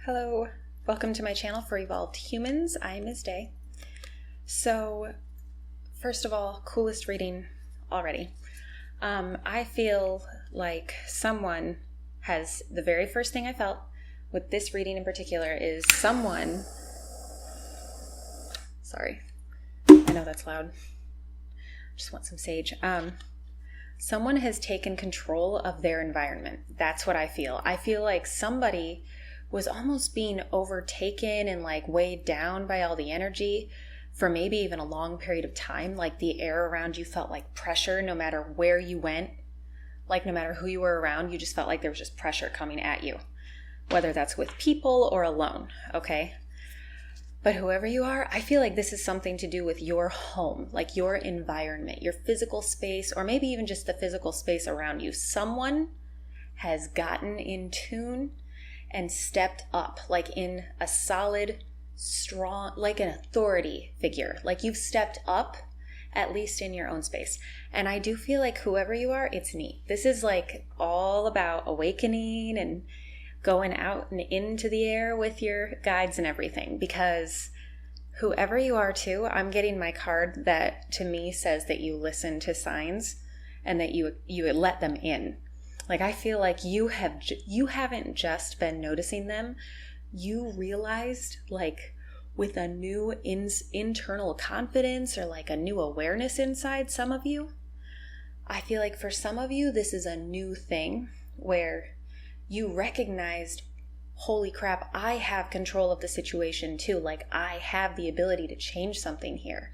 Hello, welcome to my channel for Evolved Humans. I'm Ms. Day. So, first of all, coolest reading already. I feel like someone has, the very first thing I felt with this reading in particular is someone, sorry, I know that's loud, just want some sage. Someone has taken control of their environment. That's what I feel. I feel like somebody was almost being overtaken and like weighed down by all the energy for maybe even a long period of time. Like the air around you felt like pressure no matter where you went. Like no matter who you were around, you just felt like there was just pressure coming at you. Whether that's with people or alone, okay? But whoever you are, I feel like this is something to do with your home, like your environment, your physical space, or maybe even just the physical space around you. Someone has gotten in tune and stepped up, like in a solid, strong, like an authority figure. Like you've stepped up, at least in your own space. And I do feel like whoever you are, it's neat. This is like all about awakening and going out and into the air with your guides and everything. Because whoever you are too, I'm getting my card that to me says that you listen to signs and that you let them in. Like I feel like you haven't just been noticing them. You realized like with a new internal confidence or like a new awareness inside some of you. I feel like for some of you, this is a new thing where you recognized, holy crap, I have control of the situation too. Like I have the ability to change something here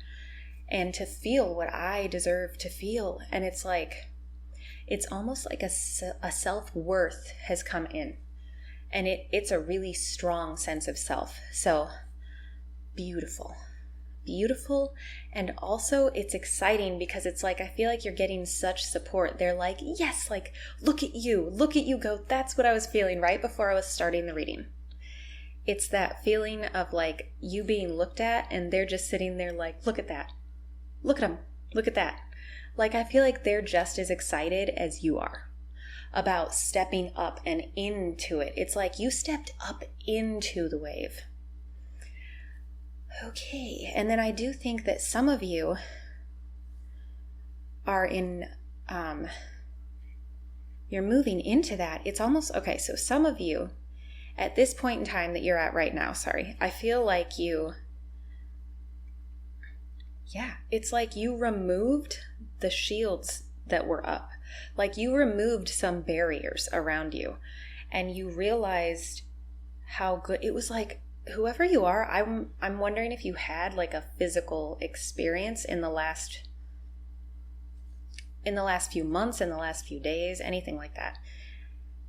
and to feel what I deserve to feel. And it's like, it's almost like a self-worth has come in, and it's a really strong sense of self. So beautiful, and also it's exciting because it's like I feel like you're getting such support. They're like, yes, like look at you go. That's what I was feeling right before I was starting the reading. It's that feeling of like you being looked at, and they're just sitting there like, look at that, look at them, look at that. Like, I feel like they're just as excited as you are about stepping up and into it. It's like you stepped up into the wave. Okay, and then I do think that some of you are in, you're moving into that. It's almost, okay, so some of you, at this point in time that you're at right now, I feel like it's like you removed the shields that were up. Like you removed some barriers around you and you realized how good it was. Like whoever you are, I'm wondering if you had like a physical experience in the last few months, in the last few days, anything like that.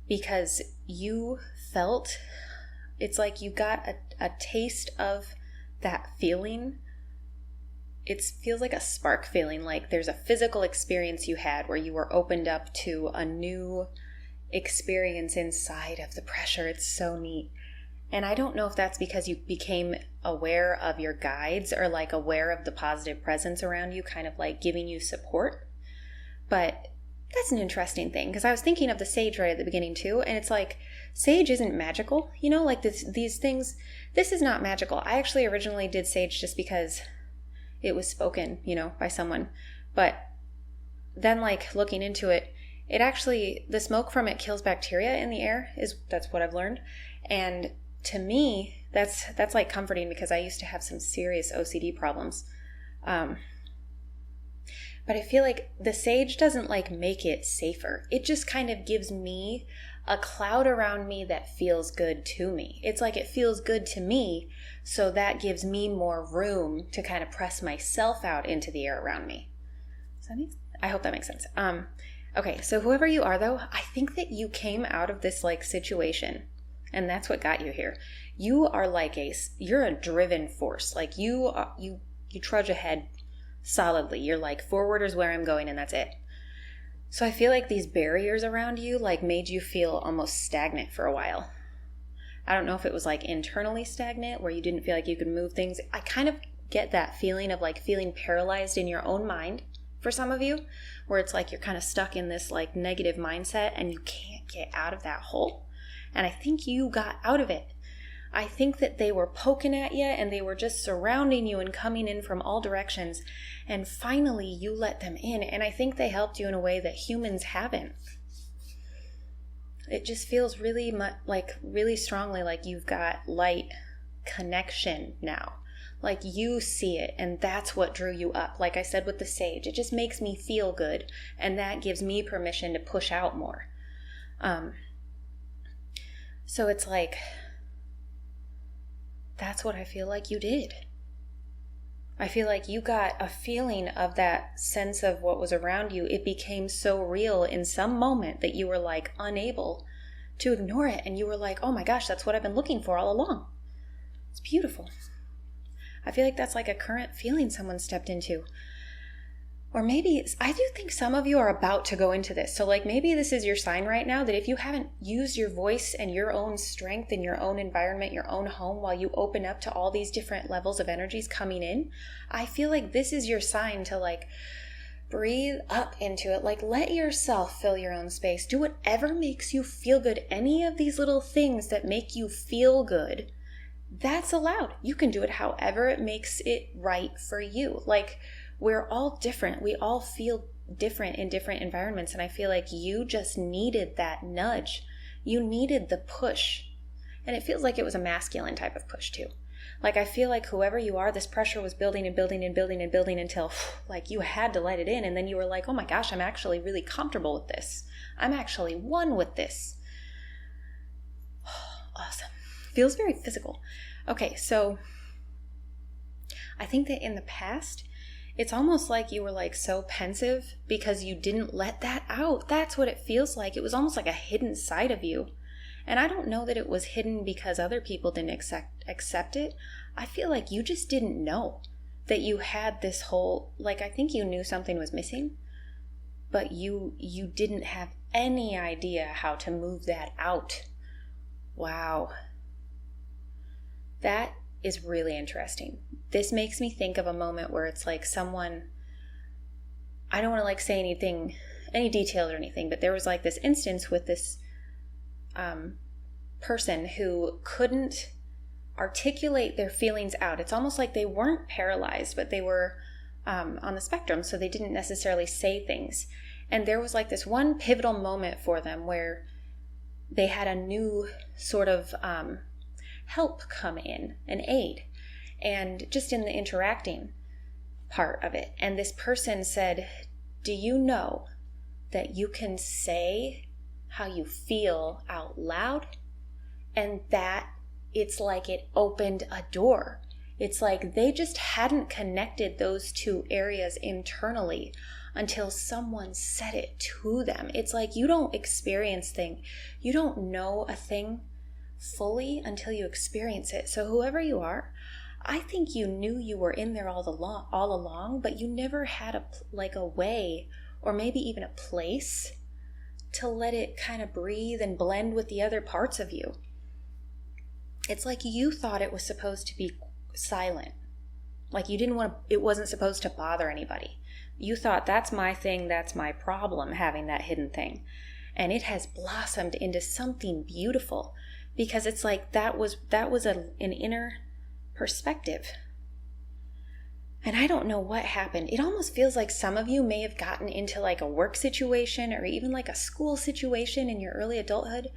Because you felt, it's like you got a taste of that feeling. It feels like a spark feeling, like there's a physical experience you had where you were opened up to a new experience inside of the pressure. It's so neat. And I don't know if that's because you became aware of your guides or like aware of the positive presence around you, kind of like giving you support. But that's an interesting thing because I was thinking of the sage right at the beginning too. And it's like, sage isn't magical, you know, like these things, this is not magical. I actually originally did sage just because it was spoken, you know, by someone. But then like looking into it, it actually, the smoke from it kills bacteria in the air, that's what I've learned. And to me, that's like comforting because I used to have some serious OCD problems. But I feel like the sage doesn't like make it safer. It just kind of gives me a cloud around me that feels good to me. It's like it feels good to me, so that gives me more room to kind of press myself out into the air around me. I hope that makes sense. Okay, so whoever you are though, I think that you came out of this like situation, and that's what got you here. You are like you're a driven force. Like you trudge ahead solidly. You're like, forward is where I'm going, and that's it. So I feel like these barriers around you like made you feel almost stagnant for a while. I don't know if it was like internally stagnant where you didn't feel like you could move things. I kind of get that feeling of like feeling paralyzed in your own mind for some of you, where it's like you're kind of stuck in this like negative mindset and you can't get out of that hole. And I think you got out of it. I think that they were poking at you and they were just surrounding you and coming in from all directions. And finally, you let them in. And I think they helped you in a way that humans haven't. It just feels really really strongly like you've got light connection now. Like you see it, and that's what drew you up. Like I said with the sage, it just makes me feel good, and that gives me permission to push out more. So it's like, that's what I feel like you did. I feel like you got a feeling of that sense of what was around you. It became so real in some moment that you were like unable to ignore it. And you were like, oh my gosh, that's what I've been looking for all along. It's beautiful. I feel like that's like a current feeling someone stepped into. Or maybe, I do think some of you are about to go into this. So like maybe this is your sign right now that if you haven't used your voice and your own strength in your own environment, your own home, while you open up to all these different levels of energies coming in, I feel like this is your sign to like breathe up into it. Like let yourself fill your own space. Do whatever makes you feel good. Any of these little things that make you feel good, that's allowed. You can do it however it makes it right for you. Like, we're all different. We all feel different in different environments. And I feel like you just needed that nudge. You needed the push. And it feels like it was a masculine type of push too. Like I feel like whoever you are, this pressure was building and building and building and building until like you had to let it in. And then you were like, oh my gosh, I'm actually really comfortable with this. I'm actually one with this. Awesome. Feels very physical. Okay, so I think that in the past, it's almost like you were like so pensive because you didn't let that out. That's what it feels like. It was almost like a hidden side of you. And I don't know that it was hidden because other people didn't accept it. I feel like you just didn't know that you had this whole, like I think you knew something was missing, but you didn't have any idea how to move that out. Wow. That is really interesting. This makes me think of a moment where it's like someone, I don't want to like say anything, any details or anything, but there was like this instance with this person who couldn't articulate their feelings out. It's almost like they weren't paralyzed, but they were on the spectrum, so they didn't necessarily say things. And there was like this one pivotal moment for them where they had a new sort of help come in, an aid, and just in the interacting part of it. And this person said, do you know that you can say how you feel out loud? And that it's like it opened a door. It's like they just hadn't connected those two areas internally until someone said it to them. It's like you don't experience things. You don't know a thing fully until you experience it. So whoever you are, I think you knew you were in there all along, but you never had a way or maybe even a place to let it kind of breathe and blend with the other parts of you. It's like you thought it was supposed to be silent. Like you didn't want to, it wasn't supposed to bother anybody. You thought that's my thing, that's my problem, having that hidden thing. And it has blossomed into something beautiful because it's like that was an inner perspective. And I don't know what happened. It almost feels like some of you may have gotten into like a work situation or even like a school situation in your early adulthood,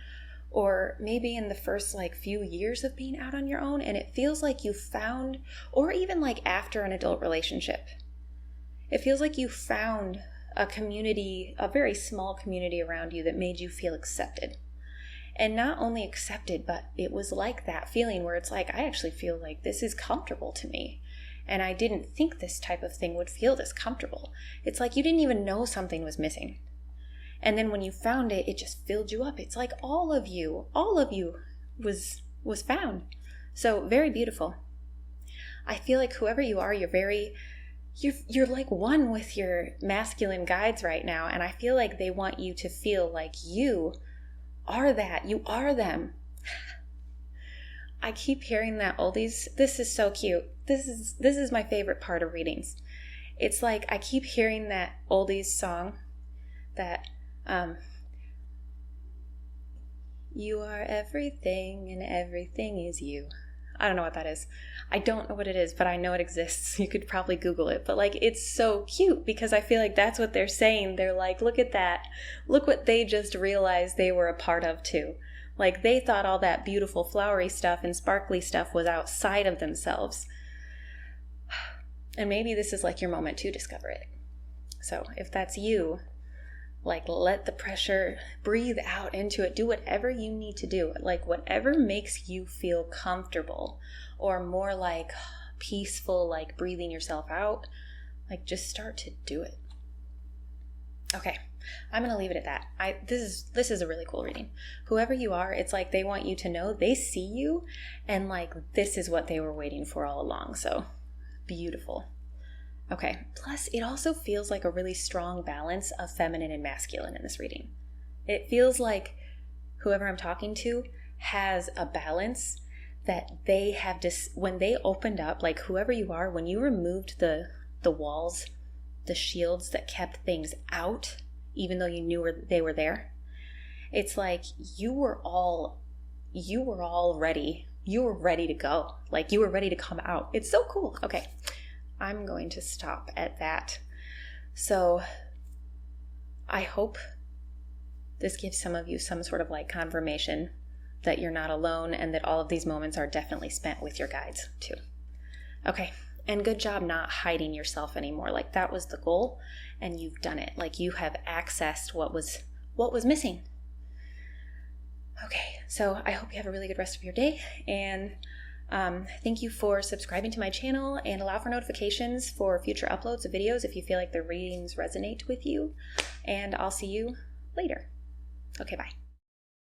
or maybe in the first like few years of being out on your own, and it feels like you found, or even like after an adult relationship, it feels like you found a community, a very small community around you that made you feel accepted. And not only accepted, but it was like that feeling where it's like, I actually feel like this is comfortable to me. And I didn't think this type of thing would feel this comfortable. It's like you didn't even know something was missing. And then when you found it, it just filled you up. It's like all of you was found. So very beautiful. I feel like whoever you are, you're like one with your masculine guides right now. And I feel like they want you to feel like you are that. You are them. I keep hearing that oldies. This is so cute. This is my favorite part of readings. It's like I keep hearing that oldies song that You are everything and everything is you. I don't know what that is. I don't know what it is, but I know it exists. You could probably Google it. But like, it's so cute because I feel like that's what they're saying. They're like, look at that. Look what they just realized they were a part of too. Like, they thought all that beautiful flowery stuff and sparkly stuff was outside of themselves. And maybe this is like your moment to discover it. So if that's you, like, let the pressure, breathe out into it. Do whatever you need to do. Like, whatever makes you feel comfortable or more like peaceful, like breathing yourself out. Like, just start to do it. Okay, I'm going to leave it at that. This is a really cool reading. Whoever you are, it's like they want you to know they see you and like this is what they were waiting for all along. So beautiful. Okay, plus it also feels like a really strong balance of feminine and masculine in this reading. It feels like whoever I'm talking to has a balance that they have when they opened up, like whoever you are, when you removed the walls, the shields that kept things out, even though you knew they were there, it's like you were all ready. You were ready to go. Like, you were ready to come out. It's so cool. Okay. I'm going to stop at that. So I hope this gives some of you some sort of like confirmation that you're not alone and that all of these moments are definitely spent with your guides too. Okay. And good job not hiding yourself anymore. Like, that was the goal and you've done it. Like, you have accessed what was missing. Okay. So I hope you have a really good rest of your day, and thank you for subscribing to my channel, and allow for notifications for future uploads of videos if you feel like the readings resonate with you. And I'll see you later. Okay, bye.